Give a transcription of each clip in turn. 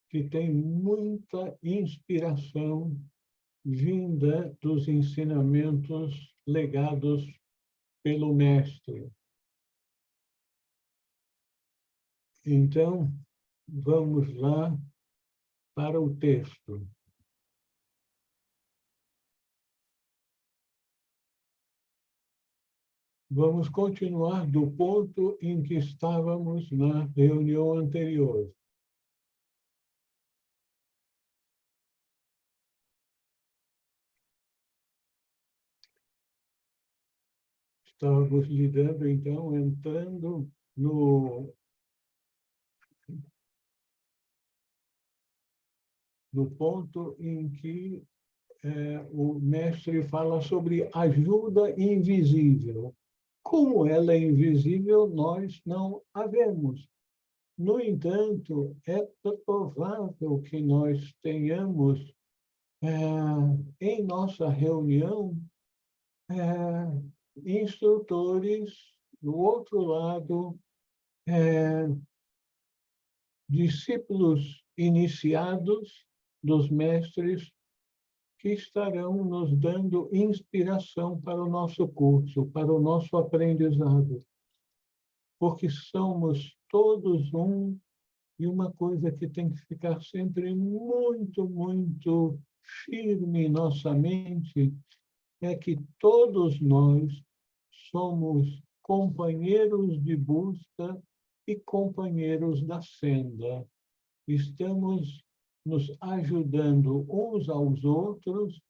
que tem muita inspiração vinda dos ensinamentos legados pelo mestre. Então, vamos lá para o texto. Vamos continuar do ponto em que estávamos na reunião anterior. Estávamos lidando, então, entrando no ponto em que o mestre fala sobre ajuda invisível. Como ela é invisível, nós não a vemos. No entanto, é provável que nós tenhamos em nossa reunião instrutores do outro lado, discípulos iniciados dos mestres que estarão nos dando inspiração para o nosso curso, para o nosso aprendizado. Porque somos todos um, e uma coisa que tem que ficar sempre muito, muito firme em nossa mente é que todos nós somos companheiros de busca e companheiros da senda. Estamos nos ajudando uns aos outros,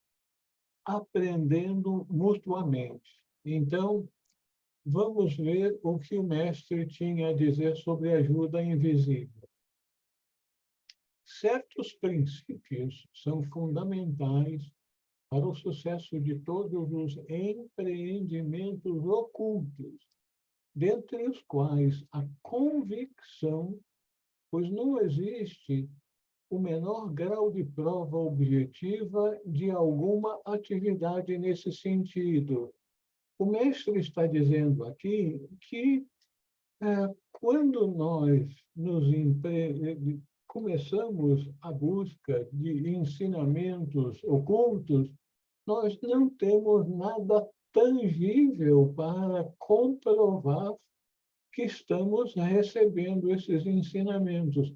aprendendo mutuamente. Então, vamos ver o que o mestre tinha a dizer sobre ajuda invisível. Certos princípios são fundamentais para o sucesso de todos os empreendimentos ocultos, dentre os quais a convicção, pois não existe o menor grau de prova objetiva de alguma atividade nesse sentido. O mestre está dizendo aqui que quando nós começamos a busca de ensinamentos ocultos, nós não temos nada tangível para comprovar que estamos recebendo esses ensinamentos,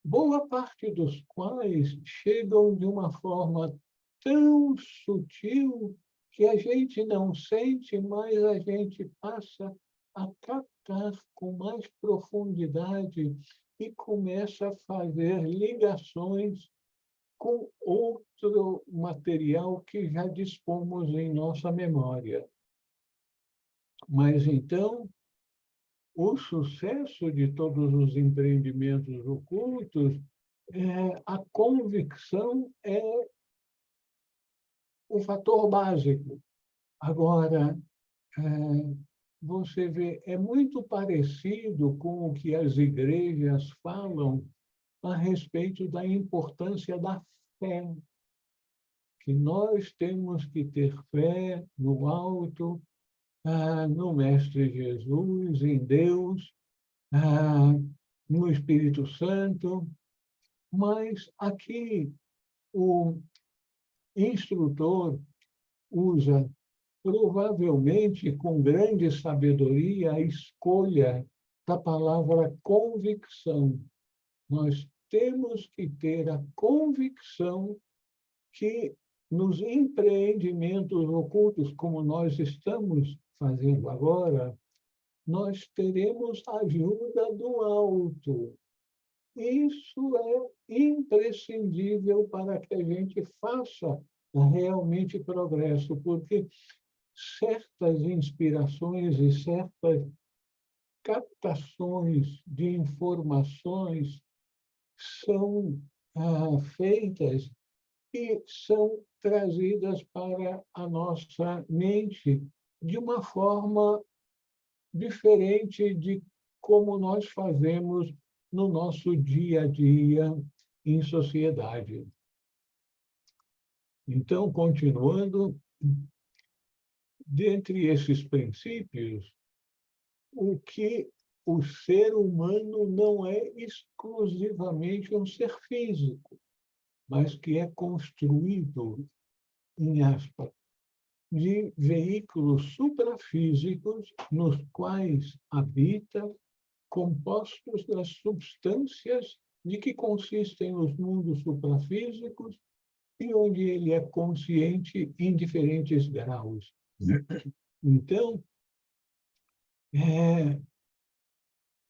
boa parte dos quais chegam de uma forma tão sutil que a gente não sente, mas a gente passa a tratar com mais profundidade e começa a fazer ligações com outro material que já dispomos em nossa memória. Mas, então, o sucesso de todos os empreendimentos ocultos, a convicção é o fator básico. Agora, você vê, é muito parecido com o que as igrejas falam a respeito da importância da fé, que nós temos que ter fé no alto, no Mestre Jesus, em Deus, no Espírito Santo, mas aqui o instrutor usa, provavelmente com grande sabedoria, a escolha da palavra convicção. Nós temos que ter a convicção que nos empreendimentos ocultos, como nós estamos fazendo agora, nós teremos ajuda do alto. Isso é imprescindível para que a gente faça realmente progresso, porque certas inspirações e certas captações de informações são feitas e são trazidas para a nossa mente de uma forma diferente de como nós fazemos no nosso dia a dia em sociedade. Então, continuando, dentre esses princípios, o que o ser humano não é exclusivamente um ser físico, mas que é construído, em aspas, de veículos suprafísicos nos quais habita, compostos das substâncias de que consistem os mundos suprafísicos e onde ele é consciente em diferentes graus. Então,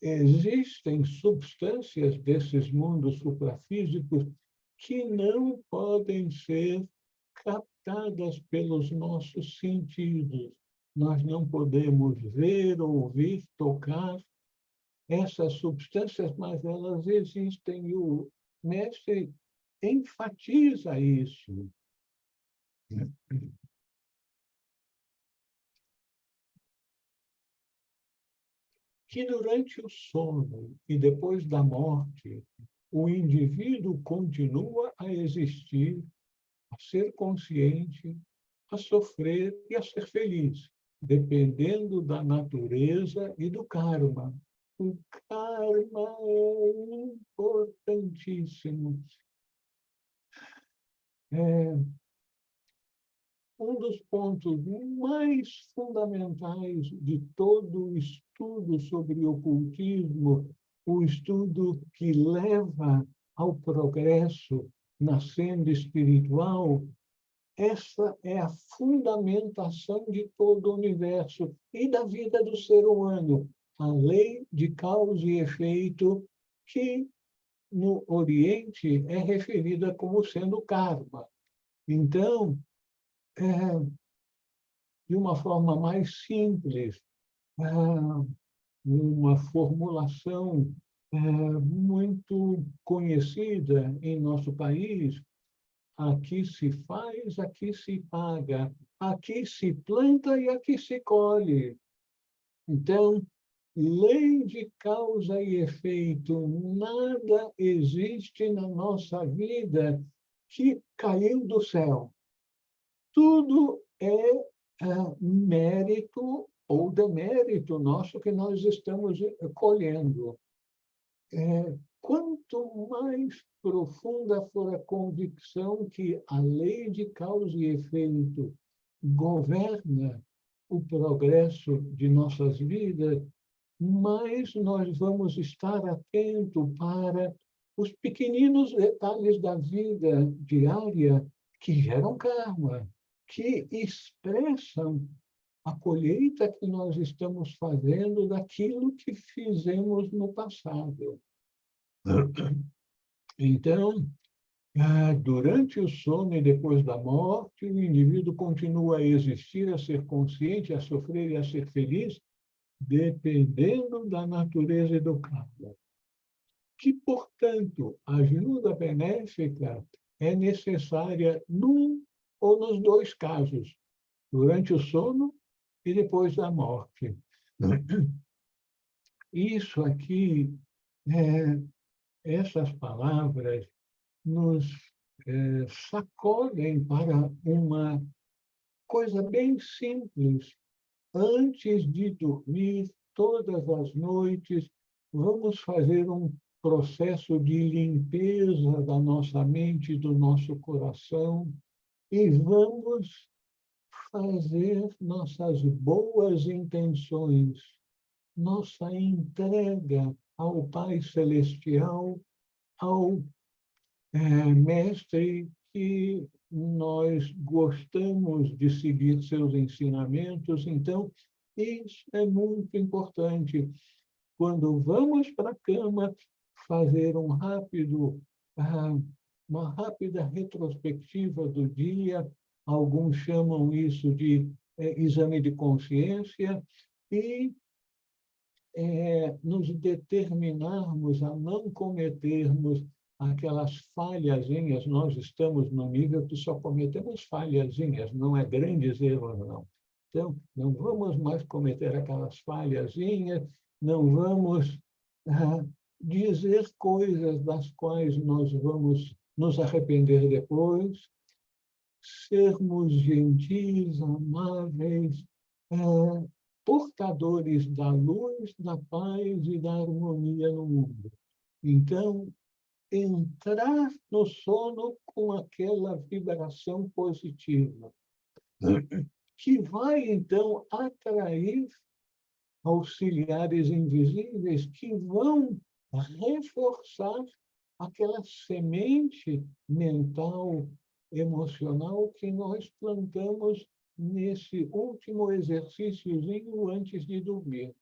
existem substâncias desses mundos suprafísicos que não podem ser captadas pelos nossos sentidos. Nós não podemos ver, ouvir, tocar essas substâncias, mas elas existem. E o mestre enfatiza isso. Que durante o sono e depois da morte, o indivíduo continua a existir, a ser consciente, a sofrer e a ser feliz, dependendo da natureza e do karma. O karma é importantíssimo. Um dos pontos mais fundamentais de todo o estudo sobre ocultismo, o estudo que leva ao progresso na senda espiritual, essa é a fundamentação de todo o universo e da vida do ser humano, a lei de causa e efeito, que no Oriente é referida como sendo karma. Então, de uma forma mais simples, uma formulação muito conhecida em nosso país: aqui se faz, aqui se paga, aqui se planta e aqui se colhe. Então, lei de causa e efeito, nada existe na nossa vida que caiu do céu. Tudo é mérito ou demérito nosso que nós estamos colhendo. Quanto mais profunda for a convicção que a lei de causa e efeito governa o progresso de nossas vidas, mais nós vamos estar atentos para os pequeninos detalhes da vida diária que geram karma, que expressam a colheita que nós estamos fazendo daquilo que fizemos no passado. Então, durante o sono e depois da morte, o indivíduo continua a existir, a ser consciente, a sofrer e a ser feliz, dependendo da natureza e do karma. Que, portanto, a ajuda benéfica é necessária num ou nos dois casos, durante o sono e depois da morte. Isso aqui, essas palavras nos sacodem para uma coisa bem simples. Antes de dormir, todas as noites, vamos fazer um processo de limpeza da nossa mente, do nosso coração, e vamos fazer nossas boas intenções, nossa entrega ao Pai Celestial, ao Mestre, que nós gostamos de seguir seus ensinamentos. Então, isso é muito importante. Quando vamos para a cama, fazer uma rápida retrospectiva do dia, alguns chamam isso de exame de consciência, e nos determinarmos a não cometermos aquelas falhazinhas. Nós estamos no nível que só cometemos falhazinhas, não é grandes erros, não. Então, não vamos mais cometer aquelas falhazinhas, não vamos dizer coisas das quais nós vamos nos arrepender depois, sermos gentis, amáveis, portadores da luz, da paz e da harmonia no mundo. Então, entrar no sono com aquela vibração positiva, que vai, então, atrair auxiliares invisíveis que vão reforçar aquela semente mental, emocional que nós plantamos nesse último exercíciozinho antes de dormir.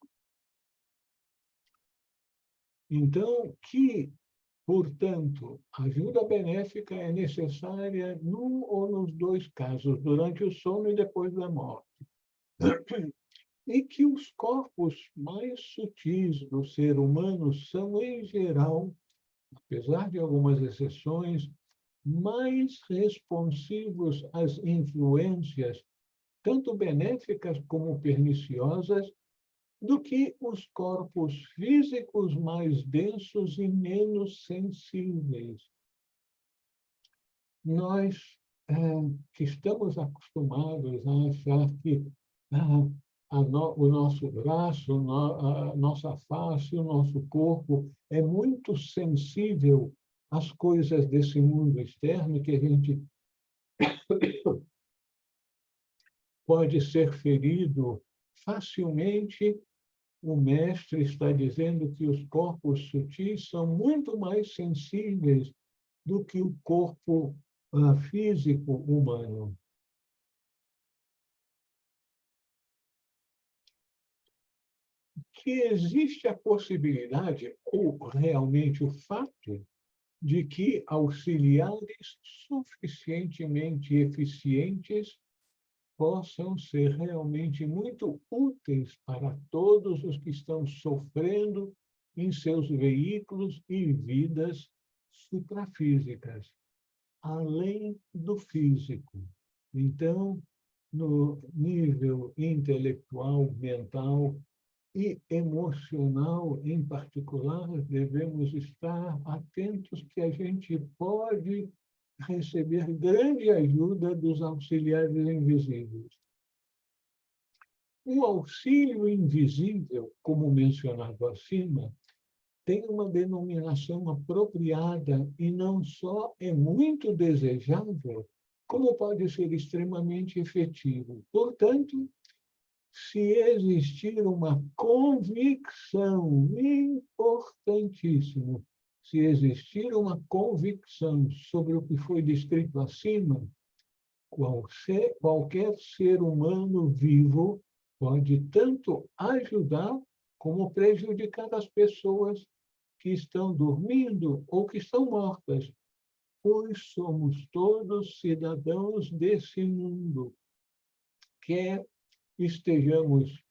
Então, portanto, ajuda benéfica é necessária num ou nos dois casos, durante o sono e depois da morte. E que os corpos mais sutis do ser humano são, em geral, apesar de algumas exceções, mais responsivos às influências, tanto benéficas como perniciosas, do que os corpos físicos mais densos e menos sensíveis. Nós que estamos acostumados a achar que o nosso braço, a nossa face, o nosso corpo é muito sensível às coisas desse mundo externo, que a gente pode ser ferido facilmente. O mestre está dizendo que os corpos sutis são muito mais sensíveis do que o corpo físico humano. Que existe a possibilidade, ou realmente o fato, de que auxiliares suficientemente eficientes possam ser realmente muito úteis para todos os que estão sofrendo em seus veículos e vidas suprafísicas, além do físico. Então, no nível intelectual, mental e emocional, em particular, devemos estar atentos que a gente pode receber grande ajuda dos auxiliares invisíveis. O auxílio invisível, como mencionado acima, tem uma denominação apropriada e não só é muito desejável, como pode ser extremamente efetivo. Portanto, se existir uma convicção, importantíssimo, se existir uma convicção sobre o que foi descrito acima, qualquer ser humano vivo pode tanto ajudar como prejudicar as pessoas que estão dormindo ou que estão mortas, pois somos todos cidadãos desse mundo. Quer estejamos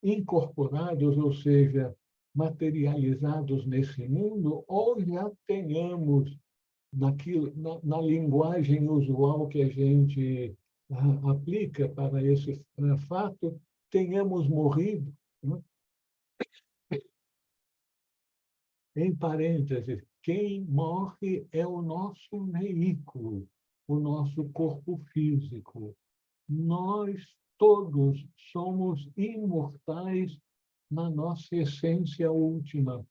incorporados, ou seja, materializados nesse mundo, ou já tenhamos, na linguagem usual que a gente aplica para esse fato, tenhamos morrido. Né? Em parênteses, quem morre é o nosso veículo, o nosso corpo físico. Nós todos somos imortais na nossa essência última.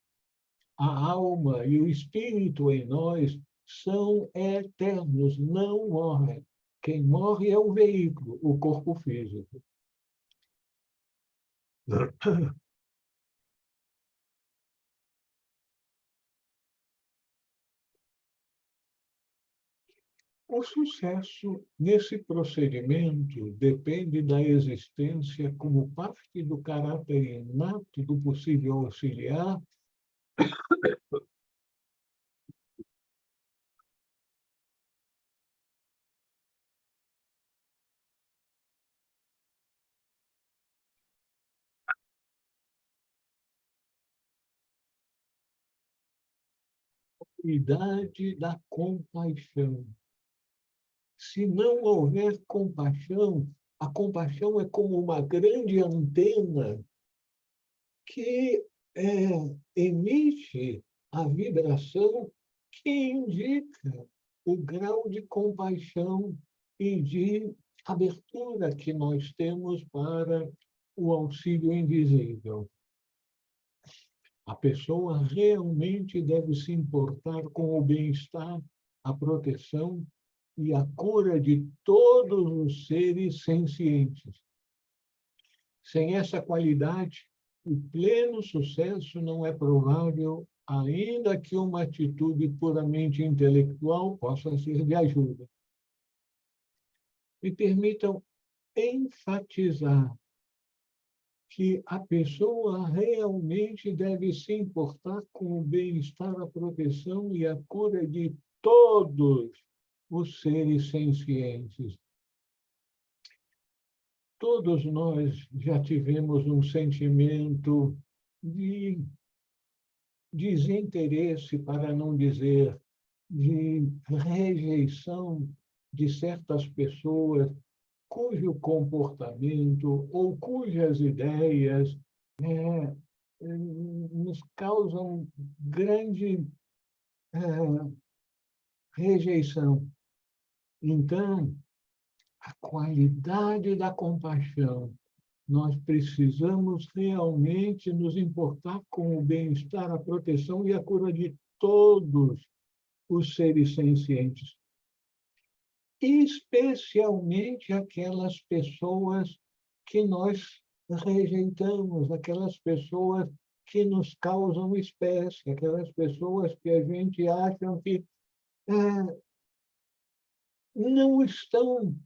A alma e o espírito em nós são eternos, não morrem. Quem morre é o veículo, o corpo físico. O sucesso nesse procedimento depende da existência, como parte do caráter inato do possível auxiliar, idade da compaixão. Se não houver compaixão, a compaixão é como uma grande antena que emite a vibração que indica o grau de compaixão e de abertura que nós temos para o auxílio invisível. A pessoa realmente deve se importar com o bem-estar, a proteção e a cura de todos os seres sencientes. Sem essa qualidade, o pleno sucesso não é provável, ainda que uma atitude puramente intelectual possa ser de ajuda. Me permitam enfatizar que a pessoa realmente deve se importar com o bem-estar, a proteção e a cura de todos os seres sencientes. Todos nós já tivemos um sentimento de desinteresse, para não dizer, de rejeição de certas pessoas cujo comportamento ou cujas ideias nos causam grande rejeição. Então, a qualidade da compaixão, nós precisamos realmente nos importar com o bem-estar, a proteção e a cura de todos os seres sencientes, especialmente aquelas pessoas que nós rejeitamos, aquelas pessoas que nos causam espécie, aquelas pessoas que a gente acha que não estão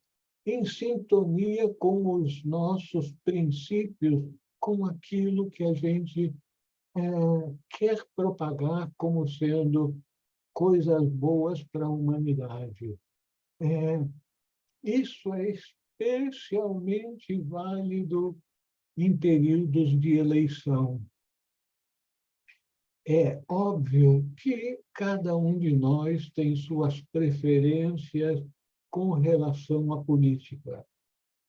em sintonia com os nossos princípios, com aquilo que a gente quer propagar como sendo coisas boas para a humanidade. Isso é especialmente válido em períodos de eleição. É óbvio que cada um de nós tem suas preferências com relação à política,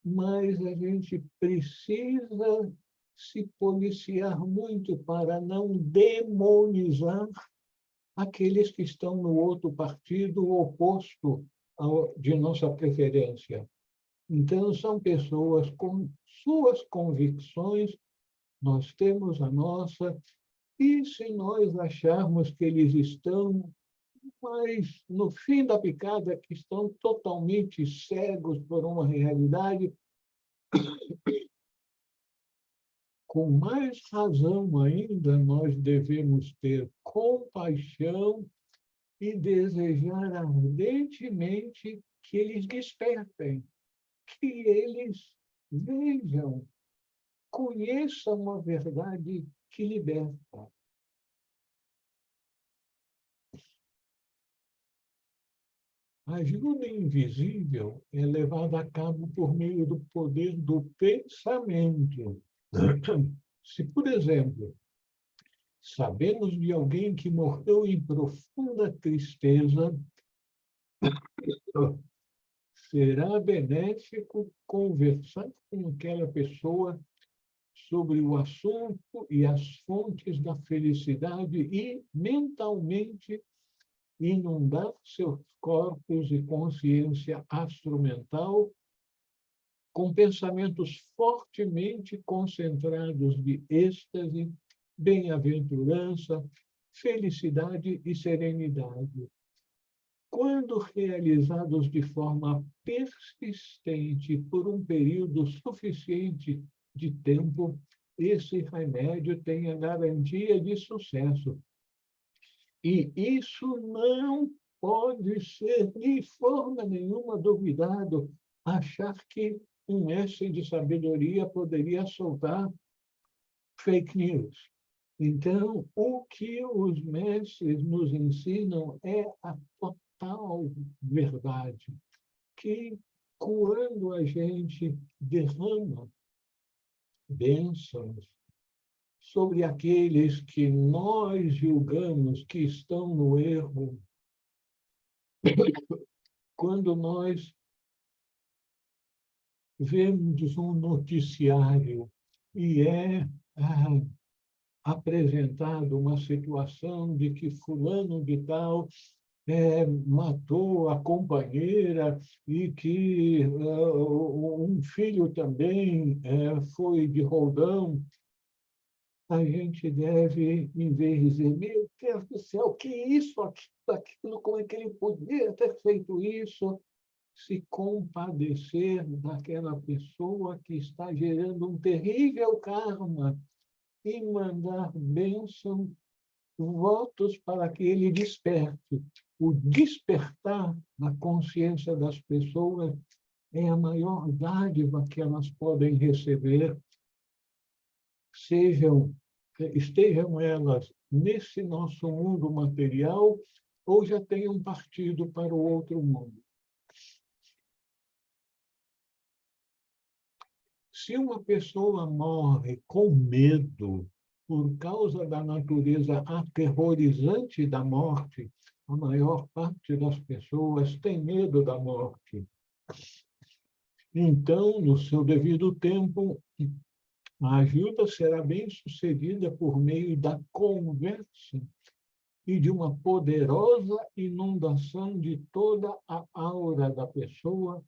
mas a gente precisa se policiar muito para não demonizar aqueles que estão no outro partido oposto de nossa preferência. Então, são pessoas com suas convicções, nós temos a nossa, e se nós acharmos que eles estão, mas no fim da picada, que estão totalmente cegos por uma realidade, com mais razão ainda, nós devemos ter compaixão e desejar ardentemente que eles despertem, que eles vejam, conheçam a verdade que liberta. A ajuda invisível é levada a cabo por meio do poder do pensamento. Se, por exemplo, sabemos de alguém que morreu em profunda tristeza, será benéfico conversar com aquela pessoa sobre o assunto e as fontes da felicidade e, mentalmente, inundar seus corpos e consciência astromental com pensamentos fortemente concentrados de êxtase, bem-aventurança, felicidade e serenidade. Quando realizados de forma persistente por um período suficiente de tempo, esse remédio tem a garantia de sucesso. E isso não pode ser, de forma nenhuma, duvidado, achar que um mestre de sabedoria poderia soltar fake news. Então, o que os mestres nos ensinam é a total verdade, que quando a gente derrama bênçãos sobre aqueles que nós julgamos que estão no erro, quando nós vemos um noticiário e é apresentado uma situação de que fulano de tal matou a companheira e que um filho também foi de roldão, a gente deve, em vez de dizer, meu Deus do céu, que isso, aquilo, como é que ele podia ter feito isso? Se compadecer daquela pessoa que está gerando um terrível karma e mandar bênção, votos para que ele desperte. O despertar na consciência das pessoas é a maior dádiva que elas podem receber, estejam elas nesse nosso mundo material ou já tenham partido para o outro mundo. Se uma pessoa morre com medo por causa da natureza aterrorizante da morte, a maior parte das pessoas tem medo da morte. Então, no seu devido tempo, a ajuda será bem sucedida por meio da conversa e de uma poderosa inundação de toda a aura da pessoa,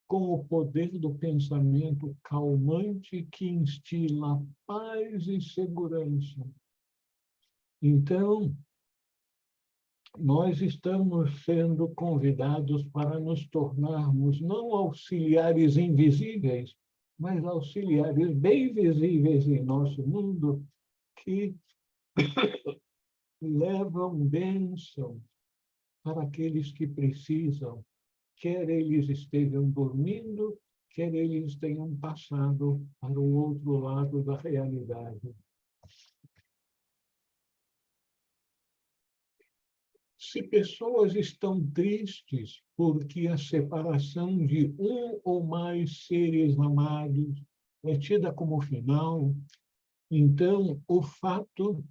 com o poder do pensamento calmante que instila paz e segurança. Então, nós estamos sendo convidados para nos tornarmos não auxiliares invisíveis, mas auxiliares bem visíveis em nosso mundo, que levam bênção para aqueles que precisam, quer eles estejam dormindo, quer eles tenham passado para o outro lado da realidade. Se pessoas estão tristes porque a separação de um ou mais seres amados é tida como final, então o fato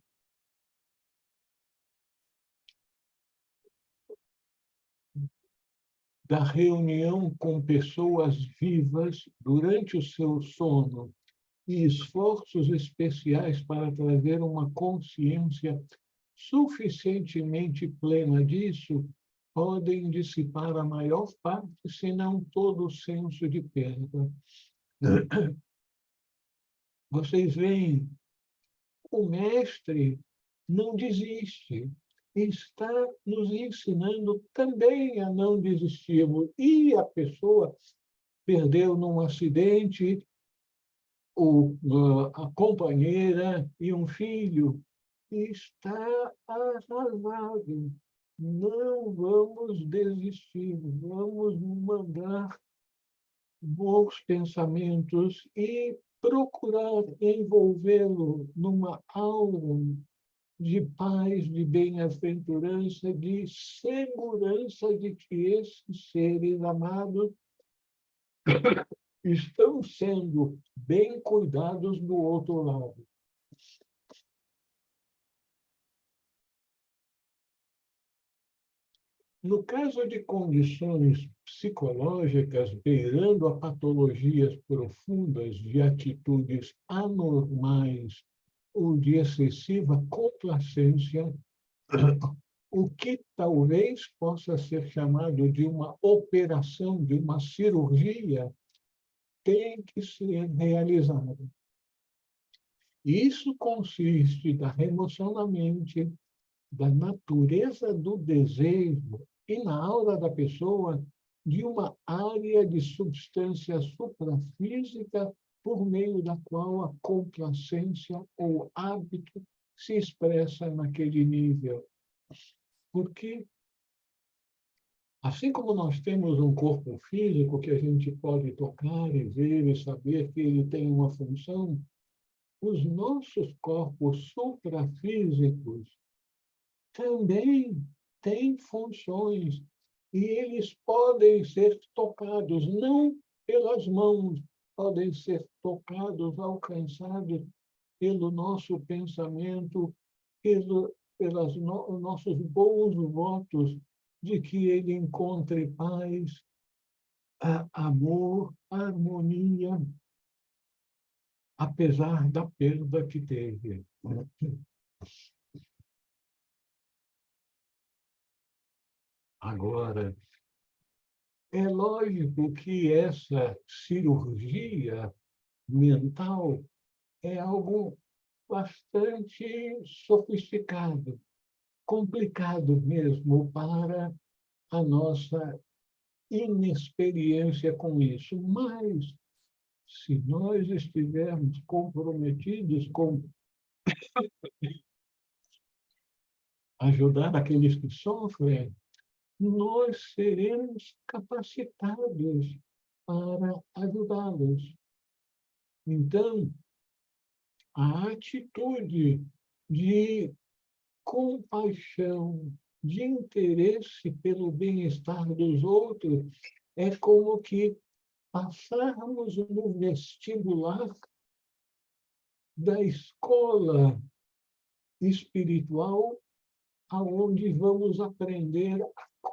da reunião com pessoas vivas durante o seu sono e esforços especiais para trazer uma consciência suficientemente plena disso, podem dissipar a maior parte, se não todo o senso de perda. Vocês veem, o mestre não desiste, está nos ensinando também a não desistirmos. E a pessoa perdeu num acidente a companheira e um filho, está arrasado. Não vamos desistir, vamos mandar bons pensamentos e procurar envolvê-lo numa aura de paz, de bem-aventurança, de segurança de que esses seres amados estão sendo bem cuidados do outro lado. No caso de condições psicológicas beirando a patologias profundas de atitudes anormais ou de excessiva complacência, o que talvez possa ser chamado de uma operação, de uma cirurgia, tem que ser realizada. Isso consiste da remoção da mente, da natureza do desejo e na aura da pessoa de uma área de substância suprafísica por meio da qual a complacência ou hábito se expressa naquele nível. Porque, assim como nós temos um corpo físico que a gente pode tocar e ver e saber que ele tem uma função, os nossos corpos suprafísicos também têm funções e eles podem ser tocados, não pelas mãos, podem ser tocados, alcançados pelo nosso pensamento, pelos nossos bons votos de que ele encontre paz, amor, harmonia, apesar da perda que teve. Agora, é lógico que essa cirurgia mental é algo bastante sofisticado, complicado mesmo para a nossa inexperiência com isso. Mas, se nós estivermos comprometidos com ajudar aqueles que sofrem, nós seremos capacitados para ajudá-los. Então, a atitude de compaixão, de interesse pelo bem-estar dos outros, é como que passarmos no vestibular da escola espiritual, aonde vamos aprender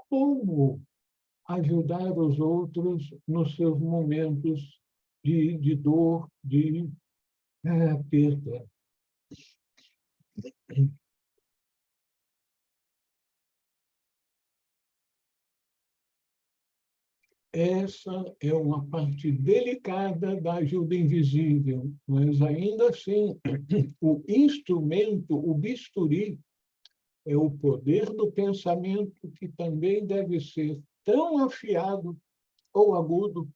como ajudar os outros nos seus momentos de dor, de perda. Essa é uma parte delicada da ajuda invisível, mas ainda assim, o instrumento, o bisturi, é o poder do pensamento que também deve ser tão afiado ou agudo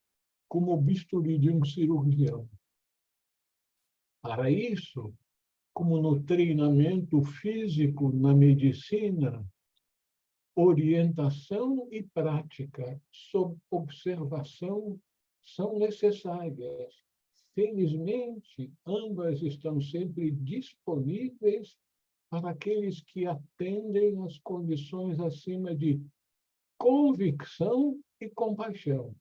como o bisturi de um cirurgião. Para isso, como no treinamento físico na medicina, orientação e prática sob observação são necessárias. Felizmente, ambas estão sempre disponíveis para aqueles que atendem às condições acima de convicção e compaixão.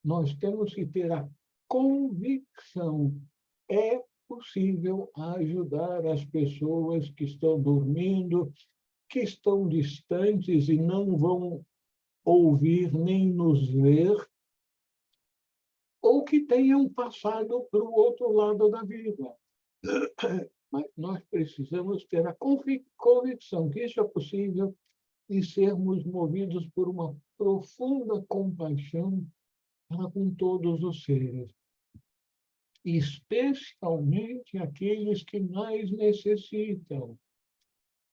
Nós temos que ter a convicção. É possível ajudar as pessoas que estão dormindo, que estão distantes e não vão ouvir nem nos ver, ou que tenham passado para o outro lado da vida. Mas nós precisamos ter a convicção que isso é possível e sermos movidos por uma profunda compaixão para com todos os seres, especialmente aqueles que mais necessitam.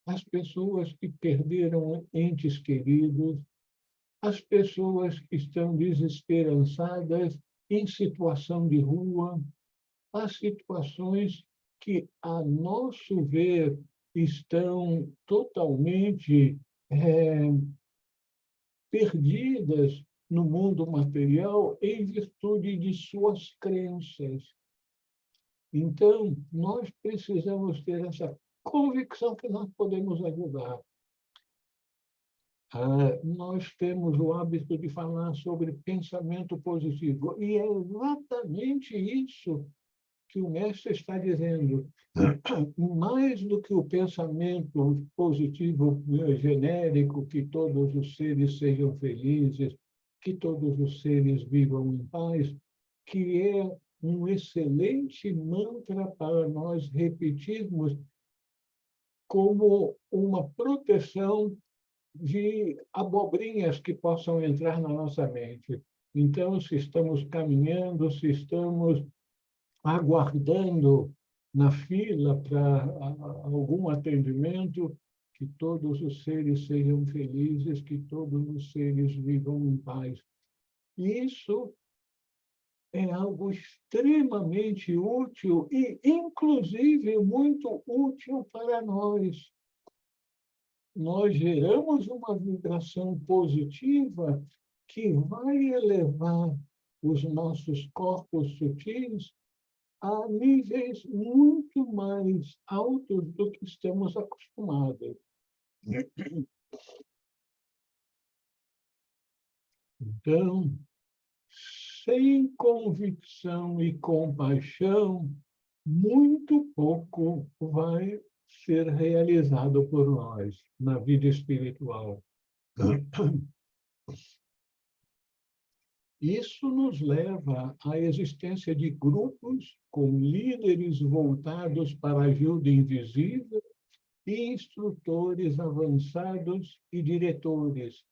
As pessoas que perderam entes queridos, as pessoas que estão desesperançadas em situação de rua, as situações que, a nosso ver, estão totalmente perdidas no mundo material em virtude de suas crenças. Então, nós precisamos ter essa convicção que nós podemos ajudar. Nós temos o hábito de falar sobre pensamento positivo, e é exatamente isso que o mestre está dizendo. Mais do que o pensamento positivo genérico, que todos os seres sejam felizes, que todos os seres vivam em paz, que é um excelente mantra para nós repetirmos como uma proteção de abobrinhas que possam entrar na nossa mente. Então, se estamos caminhando, se estamos aguardando na fila para algum atendimento, que todos os seres sejam felizes, que todos os seres vivam em paz. Isso é algo extremamente útil e, inclusive, muito útil para nós. Nós geramos uma vibração positiva que vai elevar os nossos corpos sutis a níveis muito mais altos do que estamos acostumados. Então, sem convicção e compaixão, muito pouco vai ser realizado por nós na vida espiritual. Isso nos leva à existência de grupos com líderes voltados para a ajuda invisível e instrutores avançados e diretores,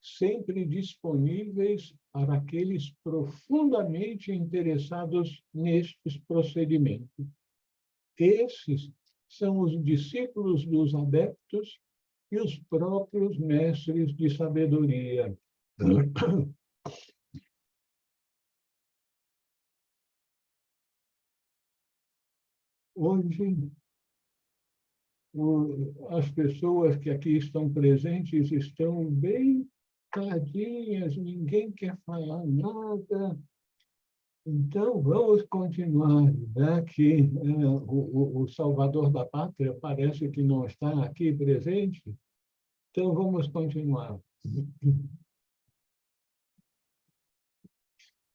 sempre disponíveis para aqueles profundamente interessados nestes procedimentos. Esses são os discípulos dos adeptos e os próprios mestres de sabedoria. Hoje, as pessoas que aqui estão presentes estão bem caladinhas, ninguém quer falar nada. Então, vamos continuar, né? Que o salvador da pátria parece que não está aqui presente. Então, vamos continuar.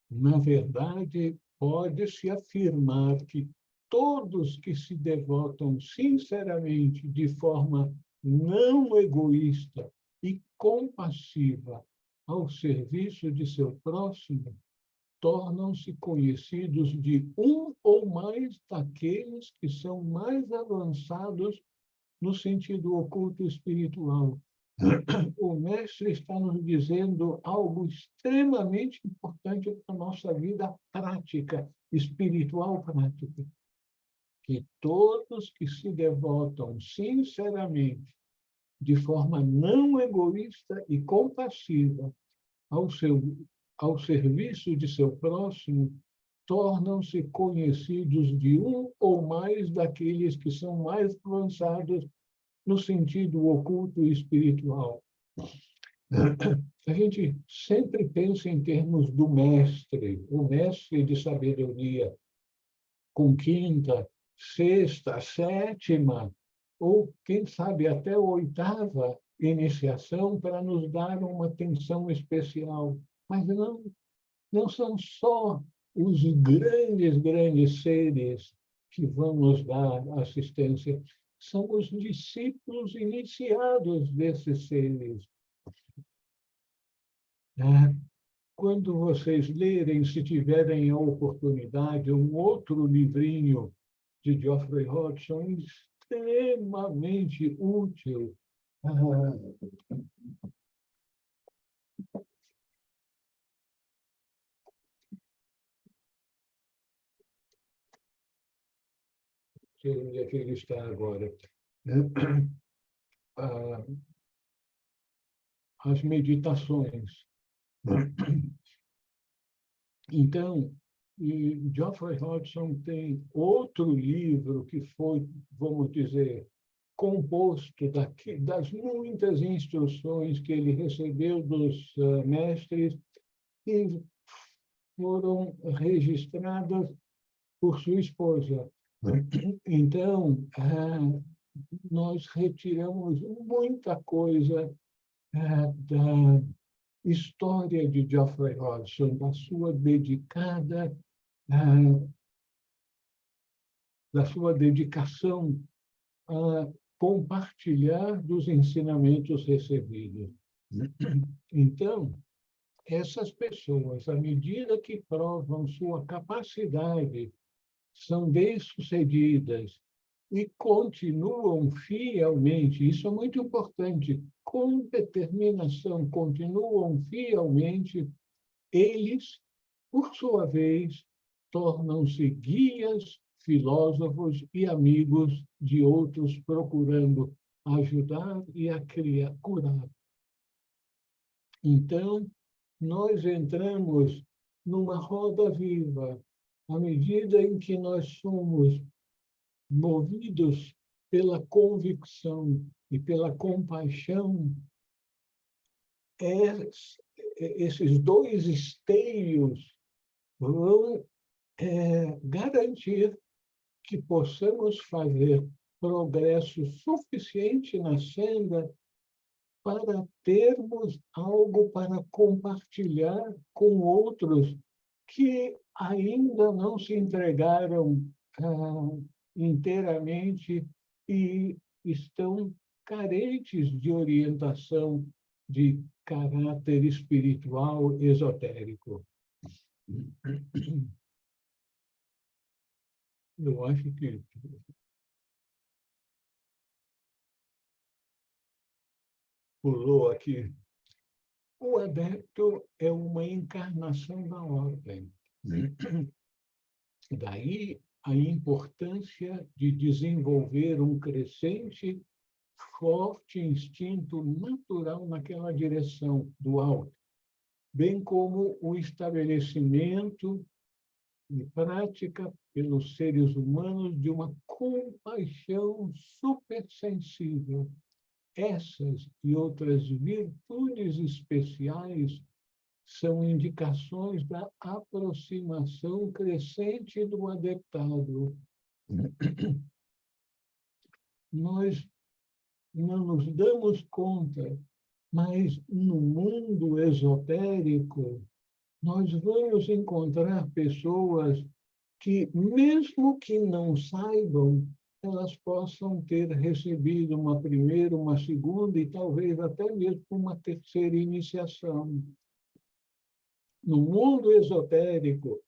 Na verdade, pode-se afirmar que todos que se devotam sinceramente, de forma não egoísta e compassiva ao serviço de seu próximo, tornam-se conhecidos de um ou mais daqueles que são mais avançados no sentido oculto espiritual. O mestre está nos dizendo algo extremamente importante para a nossa vida prática, espiritual prática, que todos que se devotam sinceramente, de forma não egoísta e compassiva, ao serviço de seu próximo, tornam-se conhecidos de um ou mais daqueles que são mais avançados no sentido oculto e espiritual. A gente sempre pensa em termos do mestre, o mestre de sabedoria, com quinta, sexta, sétima, ou, quem sabe, até oitava iniciação para nos dar uma atenção especial. Mas não são só os grandes seres que vão nos dar assistência, são os discípulos iniciados desses seres. Quando vocês lerem, se tiverem a oportunidade, um outro livrinho de Geoffrey Hodgson, extremamente útil. Onde é que ele está agora? As meditações. Então, Geoffrey Hodgson tem outro livro que foi, vamos dizer, composto das muitas instruções que ele recebeu dos mestres e foram registradas por sua esposa. Então, nós retiramos muita coisa da história de Geoffrey Hodgson, da sua dedicação a compartilhar dos ensinamentos recebidos. Então, essas pessoas, à medida que provam sua capacidade, são bem-sucedidas e continuam fielmente, isso é muito importante, com determinação, continuam fielmente, eles, por sua vez, tornam-se guias, filósofos e amigos de outros, procurando ajudar e a curar. Então, nós entramos numa roda viva, à medida em que nós somos movidos pela convicção e pela compaixão, esses dois esteios vão garantir que possamos fazer progresso suficiente na senda para termos algo para compartilhar com outros que ainda não se entregaram inteiramente e estão carentes de orientação de caráter espiritual esotérico. Eu acho que pulou aqui. O adepto é uma encarnação da ordem. Daí a importância de desenvolver um crescente, forte instinto natural naquela direção do alto, bem como o estabelecimento e prática pelos seres humanos de uma compaixão supersensível. Essas e outras virtudes especiais são indicações da aproximação crescente do adeptado. Nós não nos damos conta, mas no mundo esotérico, nós vamos encontrar pessoas que, mesmo que não saibam, elas possam ter recebido uma primeira, uma segunda e talvez até mesmo uma terceira iniciação. No mundo esotérico,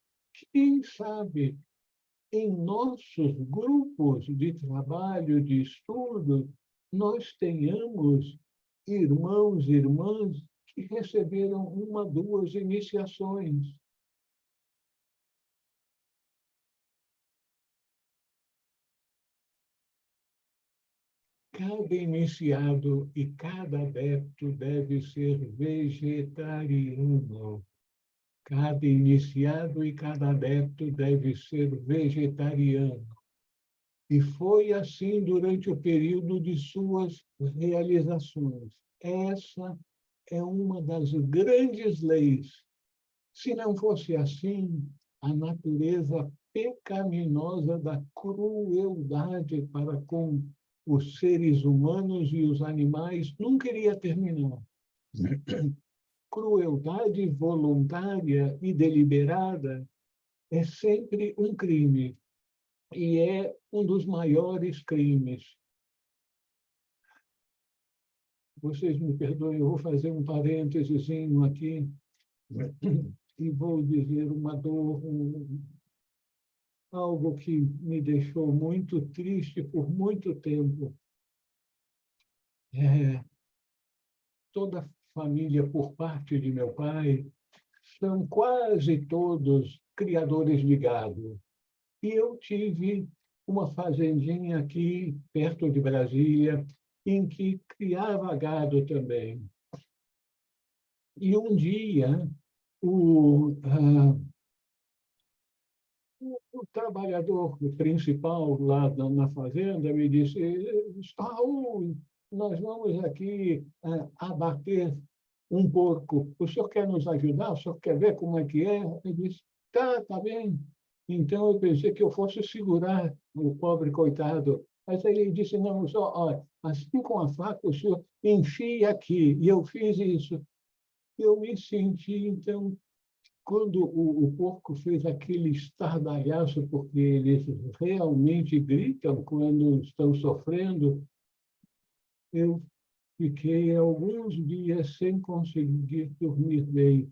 quem sabe, em nossos grupos de trabalho, de estudo, nós tenhamos irmãos e irmãs que receberam uma, duas iniciações. Cada iniciado e cada adepto deve ser vegetariano. Cada iniciado e cada adepto deve ser vegetariano. E foi assim durante o período de suas realizações. Essa é uma das grandes leis. Se não fosse assim, a natureza pecaminosa da crueldade para com os seres humanos e os animais nunca iria terminar. Crueldade voluntária e deliberada é sempre um crime, e é um dos maiores crimes. Vocês me perdoem, eu vou fazer um parênteses aqui e vou dizer uma dor, algo que me deixou muito triste por muito tempo. Toda a família, por parte de meu pai, são quase todos criadores de gado. E eu tive uma fazendinha aqui, perto de Brasília, em que criava gado também. E um dia, o trabalhador principal lá na fazenda me disse: Raul, nós vamos aqui abater um porco. O senhor quer nos ajudar? O senhor quer ver como é que é? Eu disse: tá bem. Então, eu pensei que eu fosse segurar o pobre coitado. Mas ele disse: não, só, olha, assim com a faca, o senhor enfia aqui. E eu fiz isso. Eu me senti, então, quando o porco fez aquele estardalhaço, porque eles realmente gritam quando estão sofrendo, eu fiquei alguns dias sem conseguir dormir bem.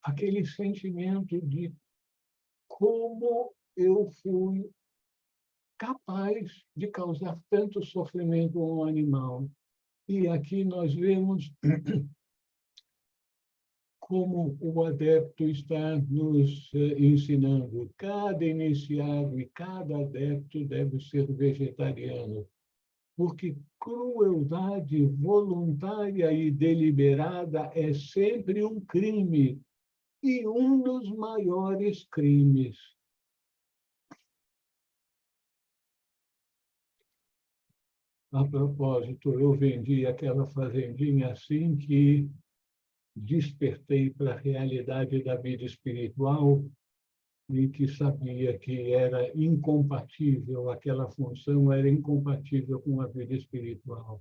Aquele sentimento de como eu fui capaz de causar tanto sofrimento a um animal. E aqui nós vemos como o adepto está nos ensinando. Cada iniciado e cada adepto deve ser vegetariano, porque crueldade voluntária e deliberada é sempre um crime, e um dos maiores crimes. A propósito, eu vendi aquela fazendinha assim que despertei para a realidade da vida espiritual e que sabia que era incompatível, aquela função era incompatível com a vida espiritual.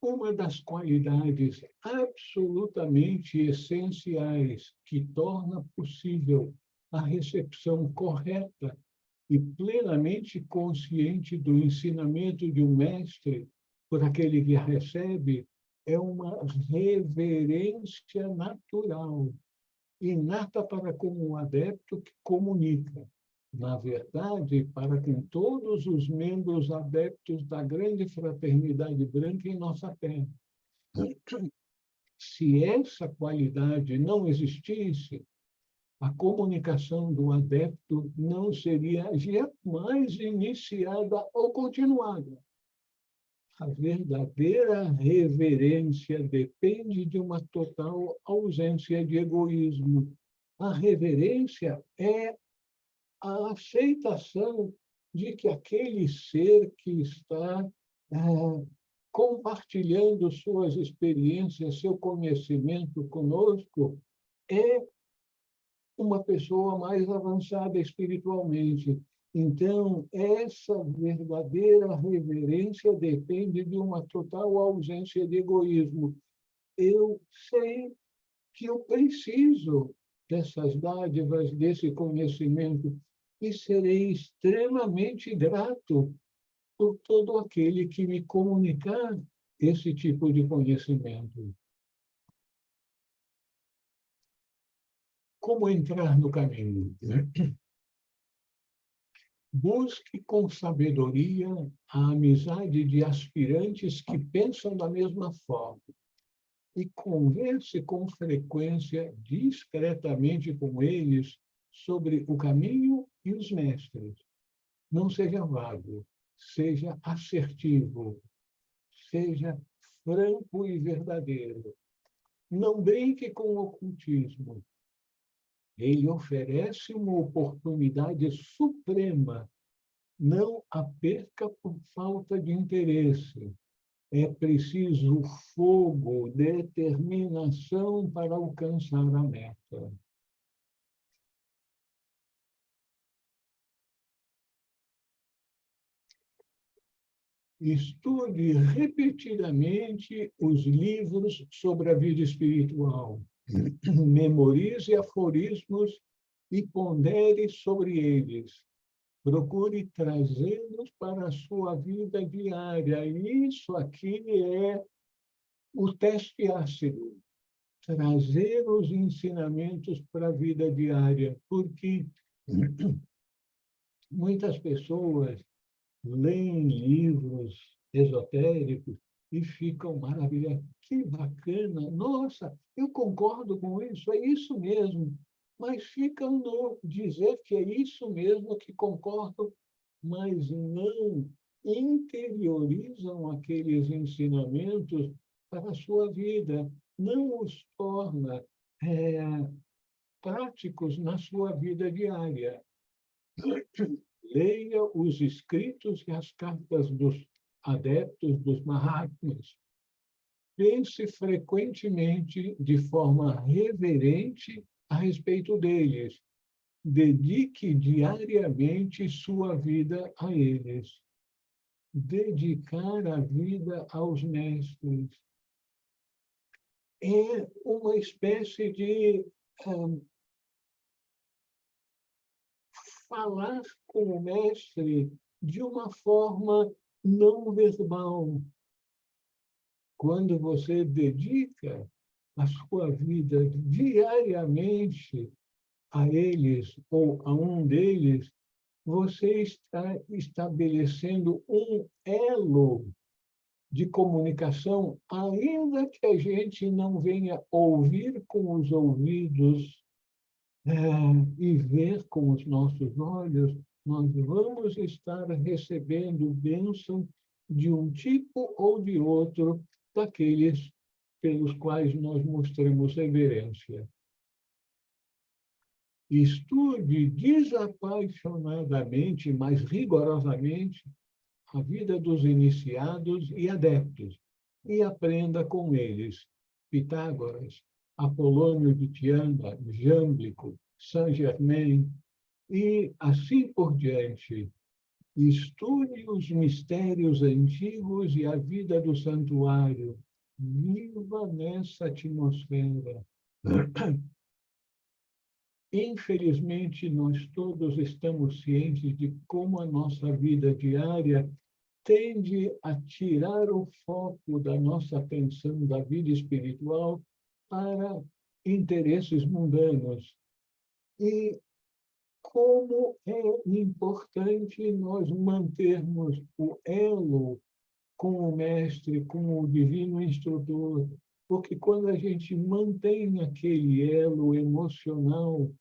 Uma das qualidades absolutamente essenciais que torna possível a recepção correta e plenamente consciente do ensinamento de um mestre por aquele que a recebe é uma reverência natural, inata para com o adepto que comunica. na verdade, para com todos os membros adeptos da grande fraternidade branca em nossa terra. Se essa qualidade não existisse, a comunicação do adepto não seria jamais iniciada ou continuada. A verdadeira reverência depende de uma total ausência de egoísmo. A reverência é a aceitação de que aquele ser que está compartilhando suas experiências, seu conhecimento conosco, é uma pessoa mais avançada espiritualmente. Então, essa verdadeira reverência depende de uma total ausência de egoísmo. Eu sei que eu preciso dessas dádivas, desse conhecimento, e serei extremamente grato por todo aquele que me comunicar esse tipo de conhecimento. Como entrar no caminho? Busque com sabedoria a amizade de aspirantes que pensam da mesma forma e converse com frequência, discretamente com eles, sobre o caminho e os mestres. Não seja vago, seja assertivo, seja franco e verdadeiro. Não brinque com o ocultismo. Ele oferece uma oportunidade suprema. Não a perca por falta de interesse. É preciso fogo, determinação para alcançar a meta. Estude repetidamente os livros sobre a vida espiritual. Memorize aforismos e pondere sobre eles. Procure trazê-los para a sua vida diária. Isso aqui é o teste ácido. Trazer os ensinamentos para a vida diária, porque muitas pessoas leem livros esotéricos e ficam maravilhadas. Que bacana! Nossa, eu concordo com isso, é isso mesmo. Mas ficam no dizer que é isso mesmo que concordam, mas não interiorizam aqueles ensinamentos para a sua vida, não os torna práticos na sua vida diária. Leia os escritos e as cartas dos adeptos dos Mahatmas. Pense frequentemente, de forma reverente, a respeito deles. Dedique diariamente sua vida a eles. Dedicar a vida aos mestres é uma espécie de falar com o mestre de uma forma não verbal. Quando você dedica a sua vida diariamente a eles ou a um deles, você está estabelecendo um elo de comunicação, ainda que a gente não venha ouvir com os ouvidos e ver com os nossos olhos, nós vamos estar recebendo bênção de um tipo ou de outro daqueles pelos quais nós mostramos reverência. Estude desapaixonadamente, mas rigorosamente, a vida dos iniciados e adeptos e aprenda com eles. Pitágoras, Apolônio de Tiana, Jâmblico, Saint-Germain e assim por diante. Estude os mistérios antigos e a vida do santuário. Viva nessa atmosfera. Infelizmente, nós todos estamos cientes de como a nossa vida diária tende a tirar o foco da nossa atenção da vida espiritual para interesses mundanos. E como é importante nós mantermos o elo com o mestre, com o divino instrutor, porque quando a gente mantém aquele elo emocional,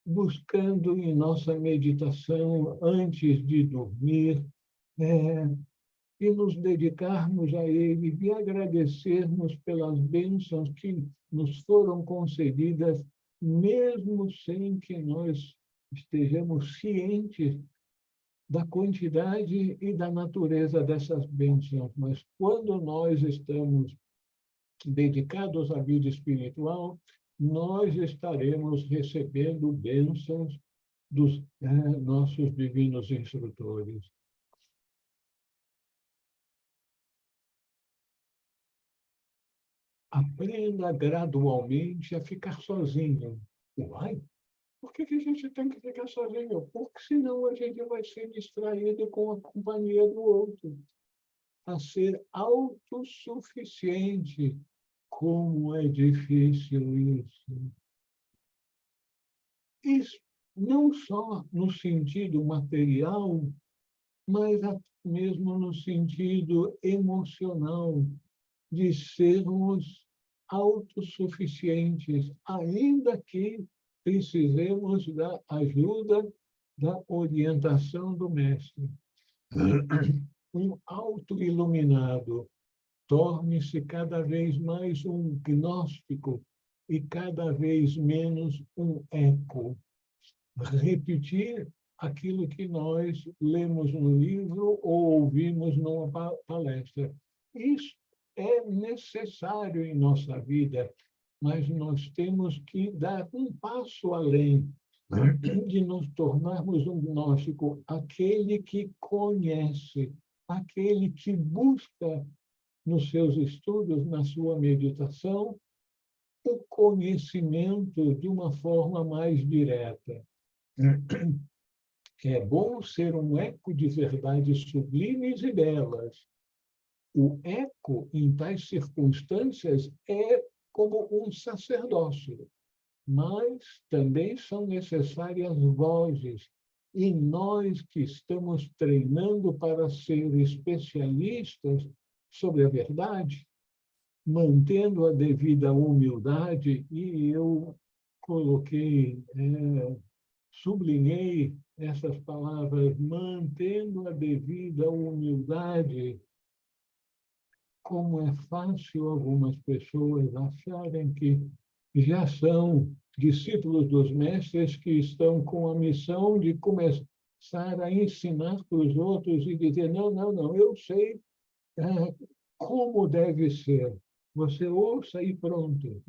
buscando em nossa meditação antes de dormir, é, e nos dedicarmos a ele e agradecermos pelas bênçãos que nos foram concedidas, mesmo sem que nós estejamos cientes da quantidade e da natureza dessas bênçãos. Mas quando nós estamos dedicados à vida espiritual, nós estaremos recebendo bênçãos dos nossos divinos instrutores. Aprenda gradualmente a ficar sozinho. Uai, por que a gente tem que ficar sozinho? Porque senão a gente vai ser distraído com a companhia do outro. A ser autossuficiente. Como é difícil isso. Isso não só no sentido material, mas mesmo no sentido emocional, de sermos autossuficientes, ainda que precisemos da ajuda, da orientação do mestre. Um auto-iluminado torne-se cada vez mais um gnóstico e cada vez menos um eco. Repetir aquilo que nós lemos no livro ou ouvimos numa palestra. Isso é necessário em nossa vida, mas nós temos que dar um passo além de nos tornarmos um gnóstico, aquele que conhece, aquele que busca nos seus estudos, na sua meditação, o conhecimento de uma forma mais direta. É bom ser um eco de verdades sublimes e belas. O eco, em tais circunstâncias, é como um sacerdócio, mas também são necessárias vozes. E nós que estamos treinando para ser especialistas sobre a verdade, mantendo a devida humildade, e eu coloquei, sublinhei essas palavras, mantendo a devida humildade, como é fácil algumas pessoas acharem que já são discípulos dos mestres que estão com a missão de começar a ensinar para os outros e dizer, não, não, não, eu sei como deve ser. Você ouça e pronto.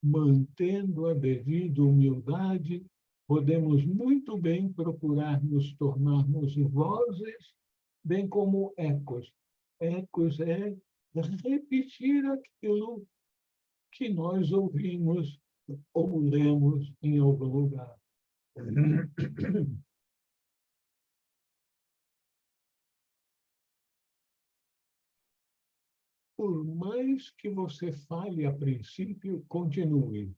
Mantendo a devida humildade, podemos muito bem procurar nos tornarmos vozes, bem como ecos. Ecos é repetir aquilo que nós ouvimos ou lemos em algum lugar. Por mais que você fale a princípio, continue.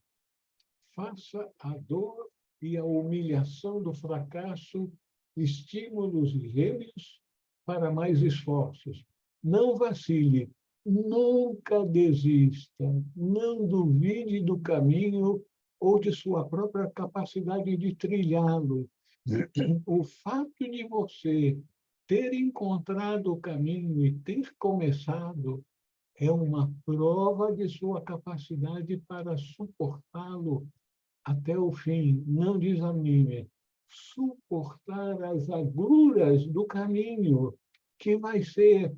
Faça a dor e a humilhação do fracasso estímulos gêmeos para mais esforços. Não vacile, nunca desista, não duvide do caminho ou de sua própria capacidade de trilhá-lo. O fato de você ter encontrado o caminho e ter começado é uma prova de sua capacidade para suportá-lo até o fim. Não desanime. Suportar as agruras do caminho, que vai ser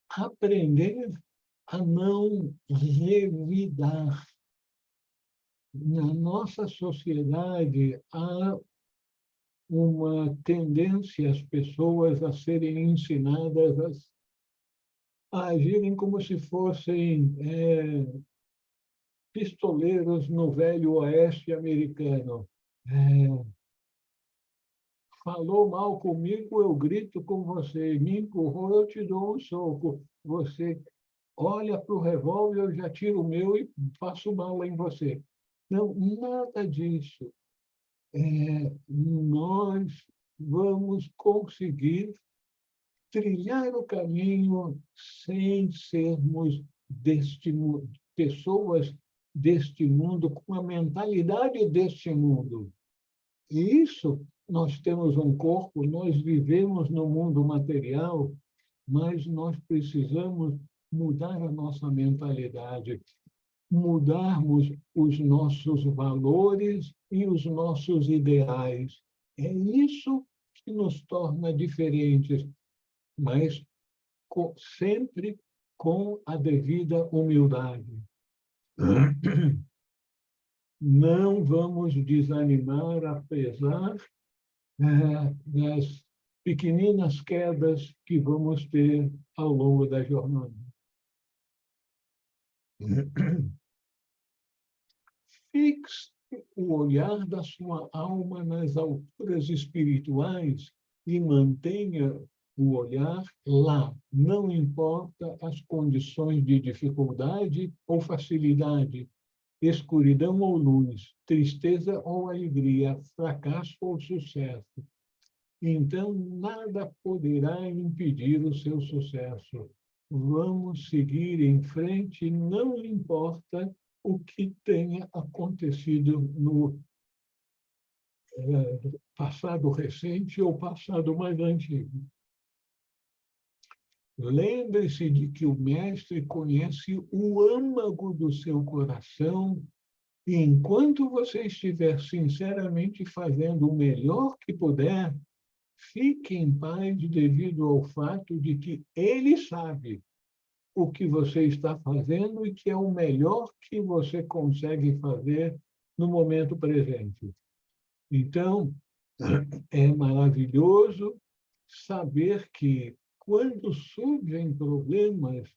aprender a não revidar. Na nossa sociedade, há uma tendência às pessoas a serem ensinadas a agirem como se fossem pistoleiros no velho oeste americano. Falou mal comigo, eu grito com você. Me empurrou, eu te dou um soco. Você olha para o revólver, eu já tiro o meu e faço mal em você. Não, nada disso. nós vamos conseguir trilhar o caminho sem sermos pessoas deste mundo, com a mentalidade deste mundo. E isso, nós temos um corpo, nós vivemos no mundo material, mas nós precisamos mudar a nossa mentalidade, mudarmos os nossos valores e os nossos ideais. É isso que nos torna diferentes, mas sempre com a devida humildade. Não vamos desanimar, apesar das pequeninas quedas que vamos ter ao longo da jornada. Fixe o olhar da sua alma nas alturas espirituais e mantenha o olhar lá. Não importa as condições de dificuldade ou facilidade, escuridão ou luz, tristeza ou alegria, fracasso ou sucesso. Então, nada poderá impedir o seu sucesso. Vamos seguir em frente, não importa o que tenha acontecido no passado recente ou passado mais antigo. Lembre-se de que o Mestre conhece o âmago do seu coração e, enquanto você estiver sinceramente fazendo o melhor que puder, fique em paz devido ao fato de que Ele sabe o que você está fazendo e que é o melhor que você consegue fazer no momento presente. Então, é maravilhoso saber que, quando surgem problemas,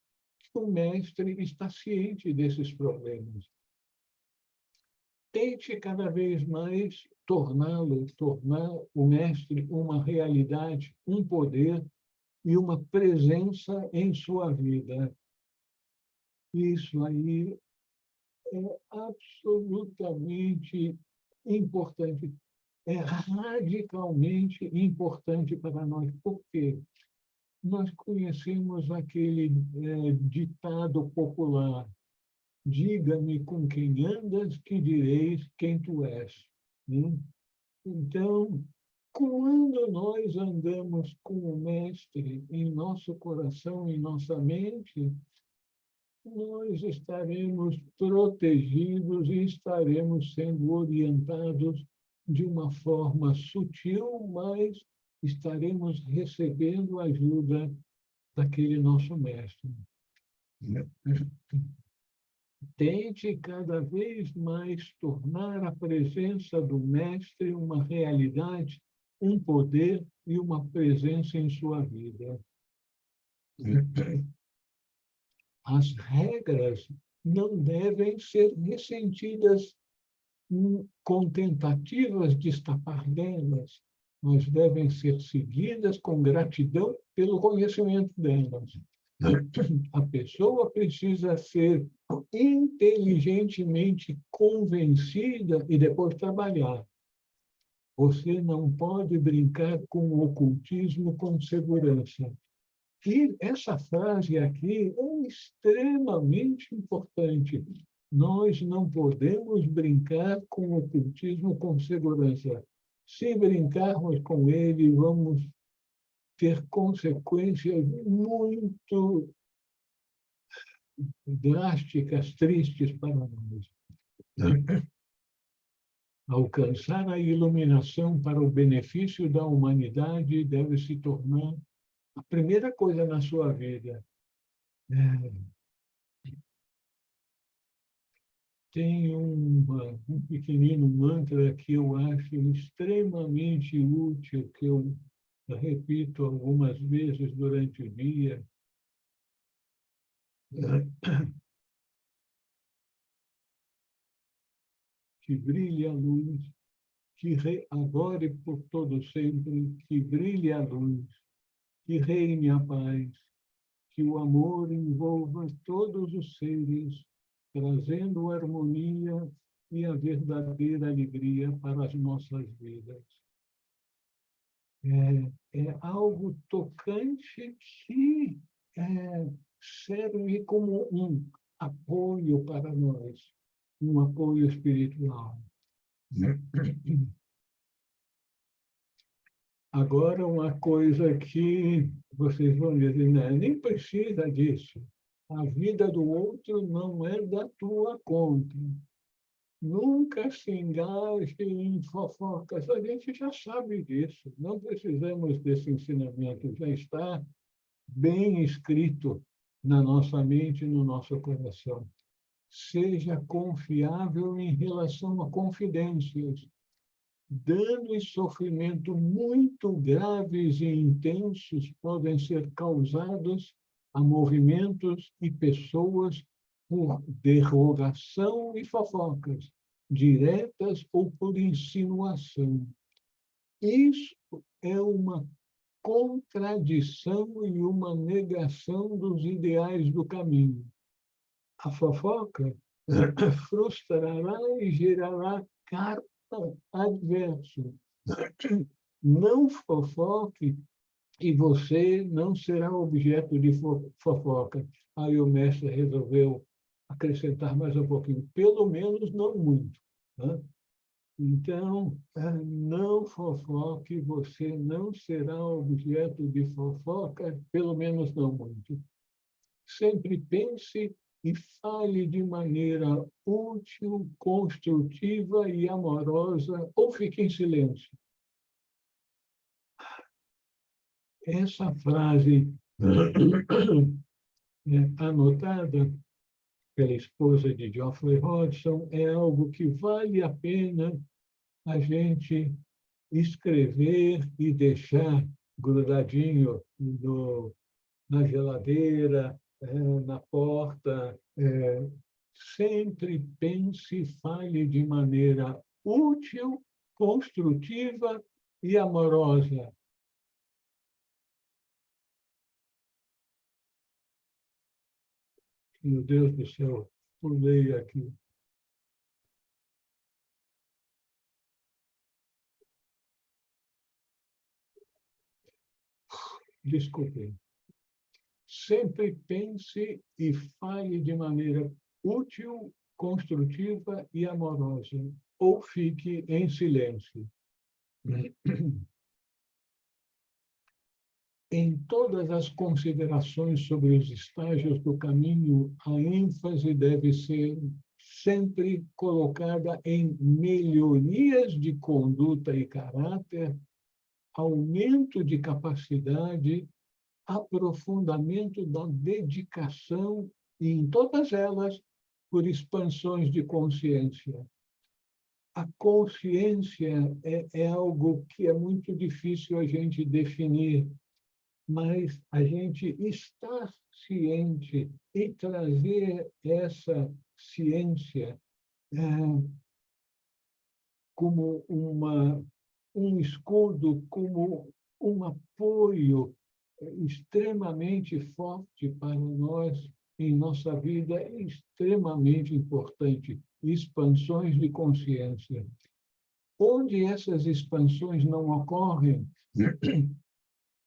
o mestre está ciente desses problemas. Tente cada vez mais tornar o mestre uma realidade, um poder e uma presença em sua vida. Isso aí é absolutamente importante, é radicalmente importante para nós. Por quê? Nós conhecemos aquele ditado popular: diga-me com quem andas, que direis quem tu és. Então, quando nós andamos com o Mestre em nosso coração, em nossa mente, nós estaremos protegidos e estaremos sendo orientados de uma forma sutil, mas estaremos recebendo a ajuda daquele nosso mestre. Tente cada vez mais tornar a presença do mestre uma realidade, um poder e uma presença em sua vida. As regras não devem ser ressentidas com tentativas de escapar delas, mas devem ser seguidas com gratidão pelo conhecimento delas. A pessoa precisa ser inteligentemente convencida e depois trabalhar. Você não pode brincar com o ocultismo com segurança. E essa frase aqui é extremamente importante. Nós não podemos brincar com o ocultismo com segurança. Se brincarmos com ele, vamos ter consequências muito drásticas, tristes para nós. Alcançar a iluminação para o benefício da humanidade deve se tornar a primeira coisa na sua vida. Tem um pequenino mantra que eu acho extremamente útil, que eu repito algumas vezes durante o dia. Que brilhe a luz, que agora e por todo sempre, que brilhe a luz, que reine a paz, que o amor envolva todos os seres, trazendo harmonia e a verdadeira alegria para as nossas vidas. É algo tocante que serve como um apoio para nós, um apoio espiritual. Agora, uma coisa que vocês vão dizer, né? Nem precisa disso. A vida do outro não é da tua conta. Nunca se engaje em fofocas. A gente já sabe disso. Não precisamos desse ensinamento. Já está bem escrito na nossa mente e no nosso coração. Seja confiável em relação a confidências. Dano e sofrimento muito graves e intensos podem ser causados a movimentos e pessoas por derrogação e fofocas, diretas ou por insinuação. Isso é uma contradição e uma negação dos ideais do caminho. A fofoca frustrará e gerará karma adverso. Não fofoque e você não será objeto de fofoca. Aí o mestre resolveu acrescentar mais um pouquinho, pelo menos não muito. Né? Então, não fofoque, você não será objeto de fofoca, pelo menos não muito. Sempre pense e fale de maneira útil, construtiva e amorosa, ou fique em silêncio. Essa frase anotada pela esposa de Geoffrey Hodgson é algo que vale a pena a gente escrever e deixar grudadinho na geladeira, na porta. Sempre pense e fale de maneira útil, construtiva e amorosa. Meu Deus do céu, pulei aqui. Desculpe. Sempre pense e fale de maneira útil, construtiva e amorosa, ou fique em silêncio. Em todas as considerações sobre os estágios do caminho, a ênfase deve ser sempre colocada em melhorias de conduta e caráter, aumento de capacidade, aprofundamento da dedicação e, em todas elas, por expansões de consciência. A consciência é algo que é muito difícil a gente definir, mas a gente estar ciente e trazer essa ciência como um escudo, como um apoio extremamente forte para nós em nossa vida, é extremamente importante. Expansões de consciência. Onde essas expansões não ocorrem,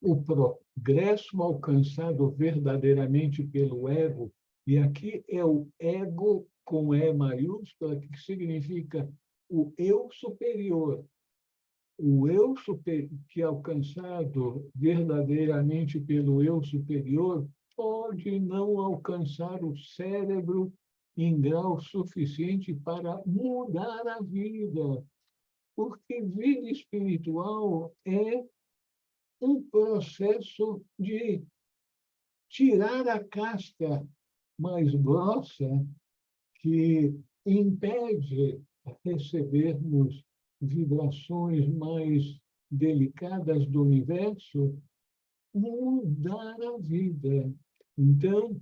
o progresso alcançado verdadeiramente pelo ego, e aqui é o ego com E maiúscula, que significa o eu superior. O eu que é alcançado verdadeiramente pelo eu superior pode não alcançar o cérebro em grau suficiente para mudar a vida, porque vida espiritual é um processo de tirar a casca mais grossa que impede recebermos vibrações mais delicadas do universo, mudar a vida. Então,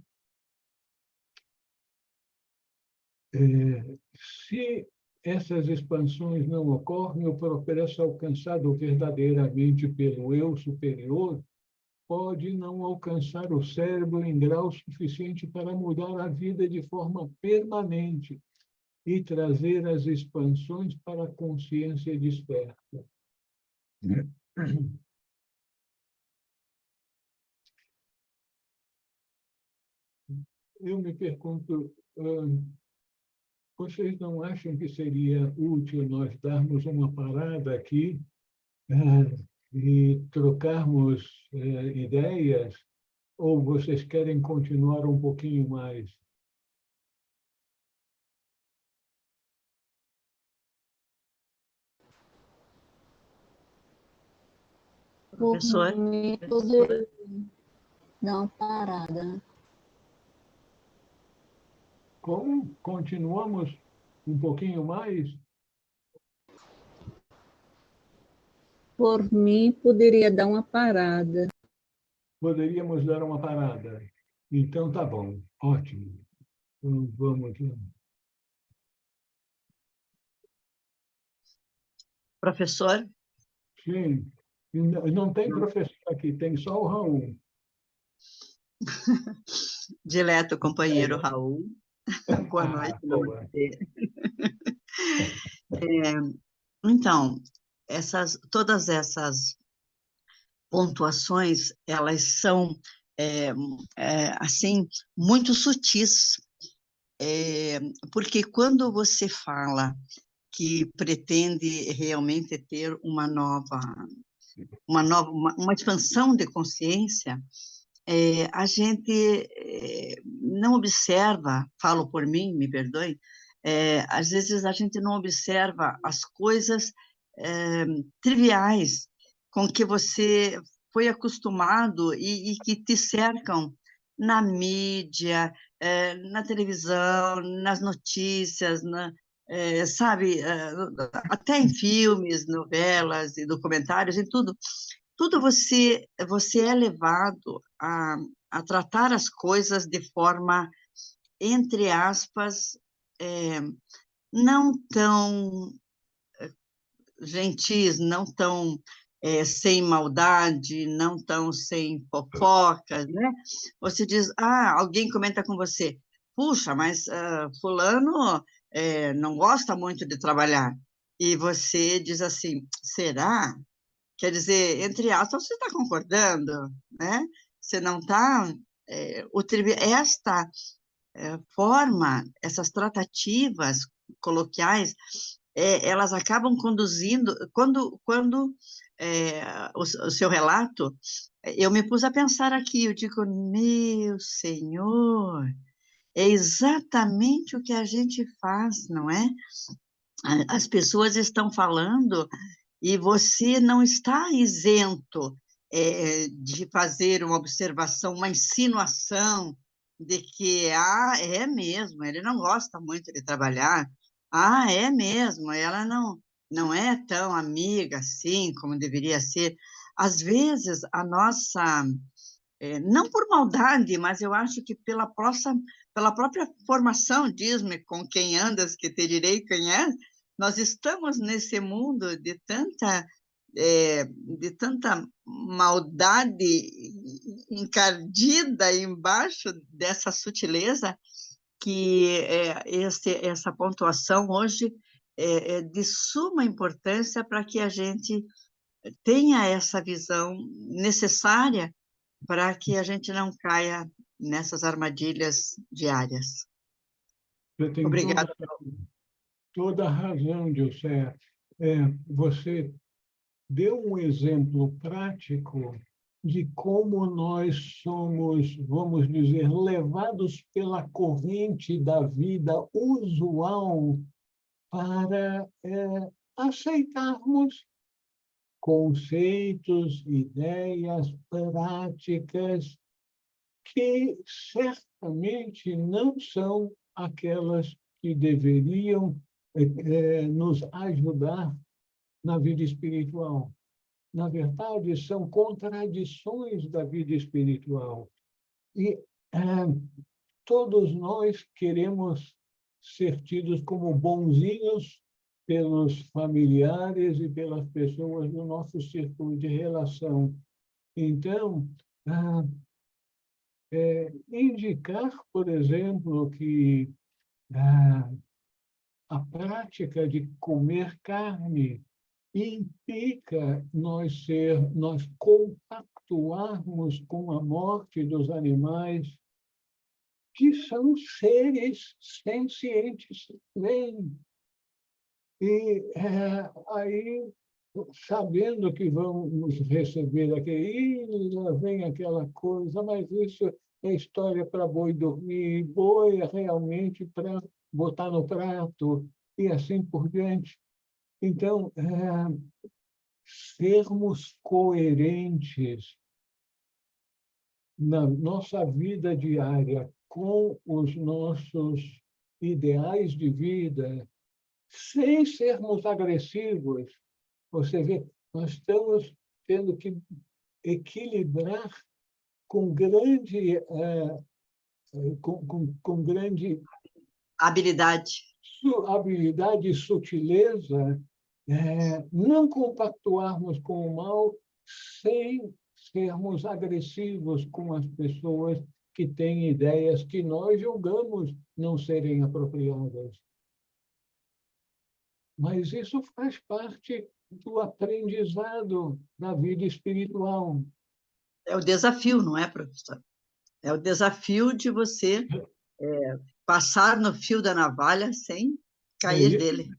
se essas expansões não ocorrem, o progresso alcançado verdadeiramente pelo eu superior pode não alcançar o cérebro em grau suficiente para mudar a vida de forma permanente. e trazer as expansões para a consciência desperta. Eu me pergunto, vocês não acham que seria útil nós darmos uma parada aqui e trocarmos ideias? Ou vocês querem continuar um pouquinho mais? Professor? Mim, poderia dar uma parada. Como? Continuamos um pouquinho mais? Por mim, poderia dar uma parada. Poderíamos dar uma parada. Então, tá bom. Ótimo. Então, vamos lá. Professor? Sim. Não tem professor aqui, tem só o Raul. Dileto companheiro Raul. Boa noite. Boa. Então, todas essas pontuações, elas são, assim, muito sutis, porque quando você fala que pretende realmente ter uma expansão de consciência, a gente não observa, falo por mim, me perdoe, às vezes a gente não observa as coisas triviais com que você foi acostumado e que te cercam na mídia, na televisão, nas notícias, sabe, até em filmes, novelas e documentários, em tudo. Tudo você é levado a tratar as coisas de forma, entre aspas, não tão gentis, não tão sem maldade, não tão sem fofocas, né? Você diz, alguém comenta com você, puxa, mas fulano não gosta muito de trabalhar. E você diz assim, será? Quer dizer, entre aspas, você está concordando, né? Você não está... esta forma, essas tratativas coloquiais, elas acabam conduzindo... Quando o seu relato, eu me pus a pensar aqui, eu digo, meu Senhor, é exatamente o que a gente faz, não é? As pessoas estão falando e você não está isento de fazer uma observação, uma insinuação de que, é mesmo, ele não gosta muito de trabalhar, é mesmo, ela não é tão amiga assim como deveria ser. Às vezes, a nossa, não por maldade, mas eu acho que pela própria formação, diz-me com quem andas, que te direi quem é, nós estamos nesse mundo de tanta maldade encardida embaixo dessa sutileza, que essa pontuação hoje é de suma importância para que a gente tenha essa visão necessária para que a gente não caia nessas armadilhas diárias. Você tem Obrigada. toda a razão, Dilcer. Você deu um exemplo prático de como nós somos, vamos dizer, levados pela corrente da vida usual para aceitarmos conceitos, ideias, práticas que certamente não são aquelas que deveriam nos ajudar na vida espiritual. Na verdade, são contradições da vida espiritual. E todos nós queremos ser tidos como bonzinhos pelos familiares e pelas pessoas do nosso círculo de relação. Então, indicar, por exemplo, que a prática de comer carne implica nós compactuarmos com a morte dos animais, que são seres sencientes também. E aí, sabendo que vão nos receber aqui, e lá vem aquela coisa, mas isso é história para boi dormir, boi é realmente para botar no prato, e assim por diante. Então, sermos coerentes na nossa vida diária com os nossos ideais de vida, sem sermos agressivos. Você vê, nós estamos tendo que equilibrar com grande, com grande Habilidade. habilidade e sutileza, não compactuarmos com o mal sem sermos agressivos com as pessoas que têm ideias que nós julgamos não serem apropriadas. Mas isso faz parte do aprendizado da vida espiritual. É o desafio, não é, professor? É o desafio de você passar no fio da navalha sem cair dele.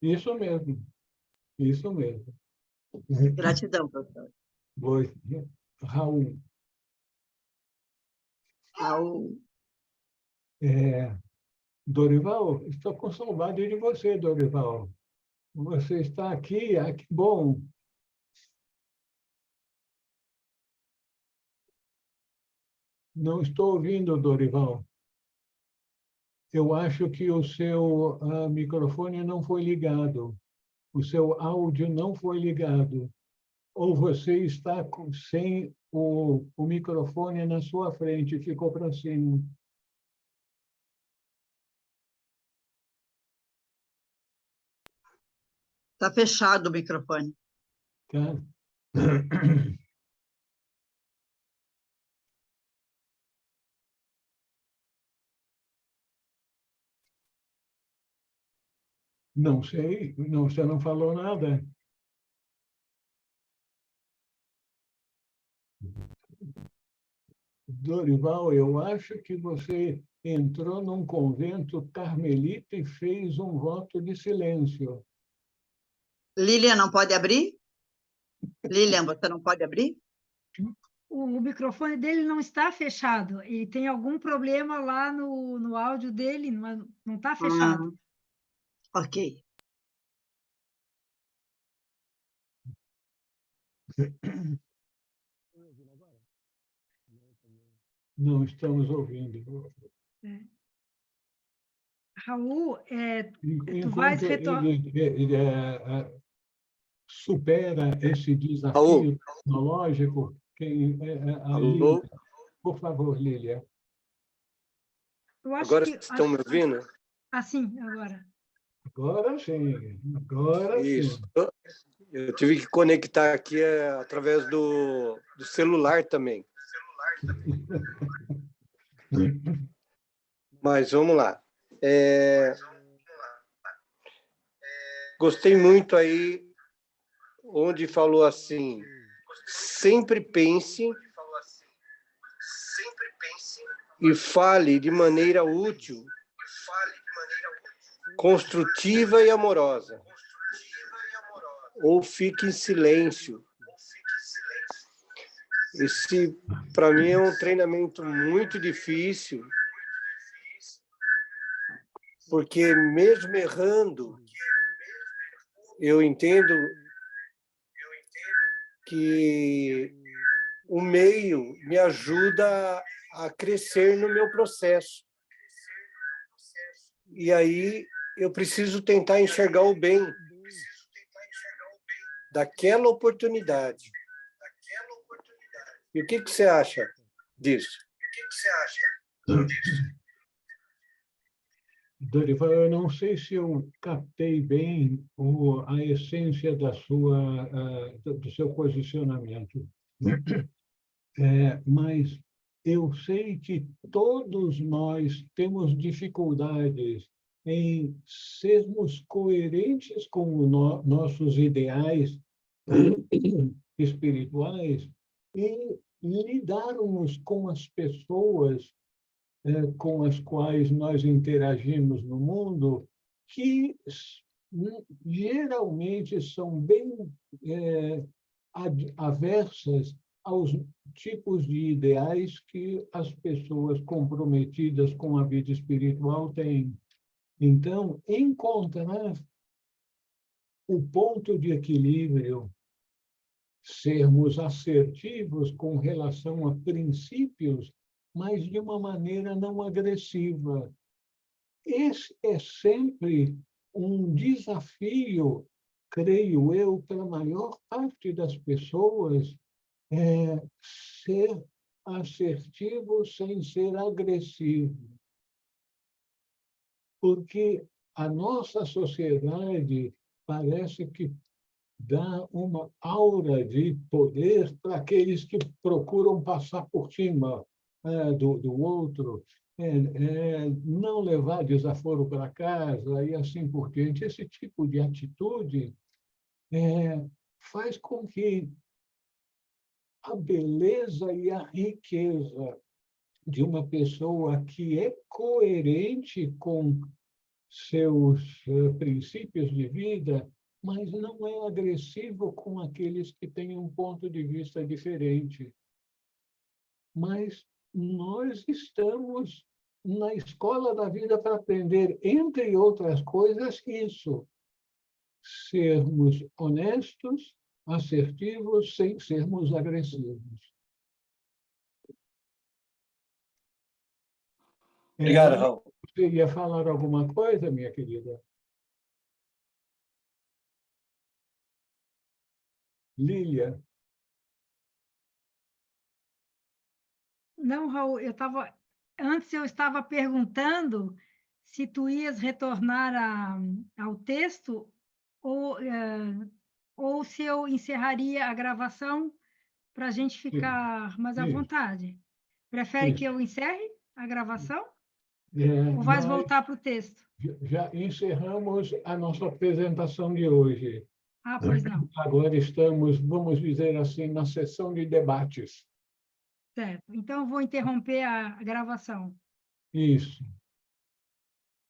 Isso mesmo, isso mesmo. Gratidão, professor. Pois, Raul, Dorival, estou com saudade de você, Dorival. Você está aqui, que bom. Não estou ouvindo, Dorival. Eu acho que o seu microfone não foi ligado. O seu áudio não foi ligado. Ou você está sem o microfone na sua frente, ficou para cima. Está fechado o microfone. Tá? Não sei, não, você não falou nada. Dorival, eu acho que você entrou num convento carmelita e fez um voto de silêncio. Lilian, não pode abrir? Lilian, você não pode abrir? O microfone dele não está fechado e tem algum problema lá no áudio dele, não está fechado. Ok. Não estamos ouvindo. Raul, tu Enquanto vais retornar. ele supera esse desafio tecnológico, Alô? por favor, Lília. Agora estão me ouvindo? Sim, agora. Agora sim, agora Isso. sim. Eu tive que conectar aqui através do celular também. Mas vamos lá. Gostei muito aí onde falou assim, sempre pense e fale de maneira útil, construtiva e amorosa. Ou fique em silêncio. Esse, para mim, é um treinamento muito difícil, porque mesmo errando, eu entendo que o meio me ajuda a crescer no meu processo. E aí eu preciso tentar enxergar o bem daquela oportunidade. E o que você acha disso? Dorival, eu não sei se eu captei bem a essência do seu posicionamento, mas eu sei que todos nós temos dificuldades em sermos coerentes com nossos ideais espirituais e lidarmos com as pessoas com as quais nós interagimos no mundo, que geralmente são bem aversas aos tipos de ideais que as pessoas comprometidas com a vida espiritual têm. Então, encontrar o ponto de equilíbrio, sermos assertivos com relação a princípios, mas de uma maneira não agressiva. Esse é sempre um desafio, creio eu, para a maior parte das pessoas, ser assertivo sem ser agressivo. Porque a nossa sociedade parece que dá uma aura de poder para aqueles que procuram passar por cima do outro, não levar desaforo para casa e assim por diante. Esse tipo de atitude faz com que a beleza e a riqueza de uma pessoa que é coerente com seus princípios de vida, mas não é agressivo com aqueles que têm um ponto de vista diferente. Mas nós estamos na escola da vida para aprender, entre outras coisas, isso. Sermos honestos, assertivos, sem sermos agressivos. Obrigado, Raul. Você ia falar alguma coisa, minha querida? Lília? Não, Raul, antes eu estava perguntando se tu ias retornar ao texto ou se eu encerraria a gravação para a gente ficar mais à Isso. vontade. Prefere que Isso. eu encerre a gravação? Ou Ou vais voltar para o texto? Já encerramos a nossa apresentação de hoje. Ah, pois não. Agora estamos, vamos dizer assim, na sessão de debates. Certo. Então, eu vou interromper a gravação. Isso.